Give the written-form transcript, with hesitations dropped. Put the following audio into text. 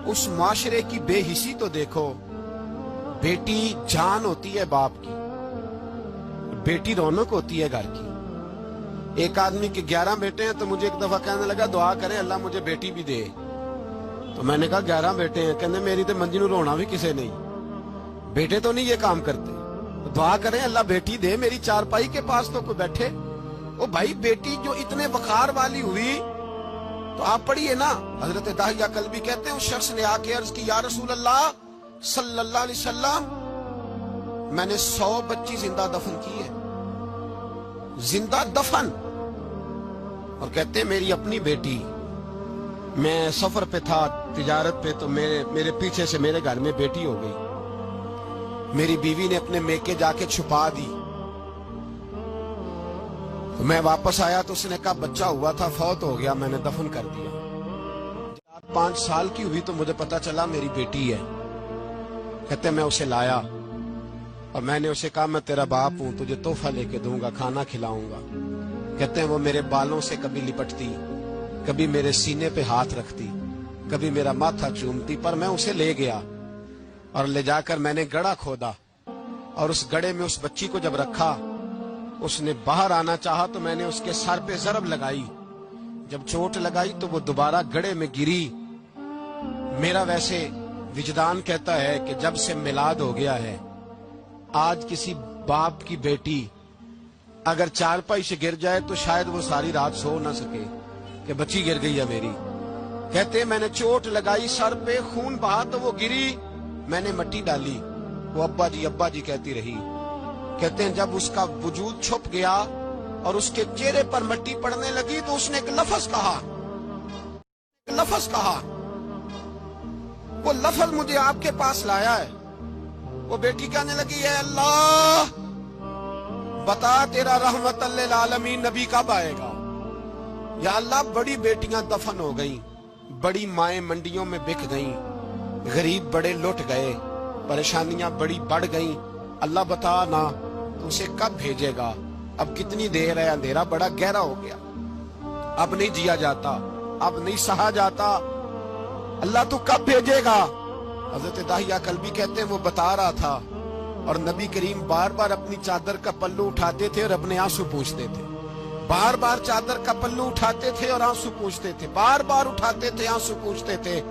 उस माशरे की बेहिसी तो देखो। बेटी जान होती है बाप की, बेटी रौनक होती है घर की। एक आदमी के 11 बेटे हैं तो मुझे एक दफा कहने लगा दुआ करें अल्लाह मुझे बेटी भी दे। तो मैंने कहा 11 बेटे हैं, कहने मेरी तो मंजी नूं रोना भी किसे नहीं, बेटे तो नहीं ये काम करते, तो दुआ करें अल्लाह बेटी दे, मेरी चारपाई के पास तो कोई बैठे। ओ भाई बेटी जो इतने वकार वाली हुई तो आप पढ़िए ना, हजरत दाहिया कल्बी कहते हैं उस शख्स ने आके अर्ज की या रसूल अल्लाह सल्लल्लाहु अलैहि वसल्लम मैंने 100 बच्ची जिंदा दफन की है, जिंदा दफन। और कहते हैं मेरी अपनी बेटी, मैं सफर पे था तिजारत पे, तो मेरे पीछे से मेरे घर में बेटी हो गई। मेरी बीवी ने अपने मेके जाके छुपा दी, तो मैं वापस आया तो उसने कहा बच्चा हुआ था, फौत हो गया, मैंने दफन कर दिया। 5 साल की हुई तो मुझे पता चला मेरी बेटी है। कहते मैं उसे लाया और मैंने उसे कहा मैं तेरा बाप हूं, तुझे तोहफा लेके दूंगा, खाना खिलाऊंगा। कहते हैं वो मेरे बालों से कभी लिपटती, कभी मेरे सीने पे हाथ रखती, कभी मेरा माथा चूमती, पर मैं उसे ले गया और ले जाकर मैंने गड़ा खोदा और उस गड़े में उस बच्ची को जब रखा, उसने बाहर आना चाहा तो मैंने उसके सर पे जरब लगाई। जब चोट लगाई तो वो दोबारा गड़े में गिरी। मेरा वैसे विजदान कहता है कि जब से मिलाद हो गया है, आज किसी बाप की बेटी अगर चारपाई से गिर जाए तो शायद वो सारी रात सो ना सके कि बच्ची गिर गई है मेरी। कहते मैंने चोट लगाई, सर पे खून बहा तो वो गिरी, मैंने मिट्टी डाली, वो अब्बा जी कहती रही। कहते हैं जब उसका वजूद छुप गया और उसके चेहरे पर मिट्टी पड़ने लगी तो उसने एक लफ्ज कहा, वो लफ्ज मुझे आपके पास लाया है। वो बेटी कहने लगी है अल्लाह बता तेरा रहमतल लिल आलमीन नबी कब आएगा। या अल्लाह बड़ी बेटियां दफन हो गईं, बड़ी माएं मंडियों में बिक गईं, गरीब बड़े लुट गए, परेशानियां बड़ी बढ़ गईं, अल्लाह बता ना तो उसे कब भेजेगा। अब कितनी देर है, अंधेरा बड़ा गहरा हो गया, अब नहीं जिया जाता, अब नहीं सहा जाता, अल्लाह तू कब भेजेगा। हजरत दाहिया कल्बी कहते हैं वो बता रहा था और नबी करीम बार बार अपनी चादर का पल्लू उठाते थे और अपने आंसू पूछते थे, बार बार चादर का पल्लू उठाते थे और आंसू पूछते थे, बार बार उठाते थे आंसू पूछते थे।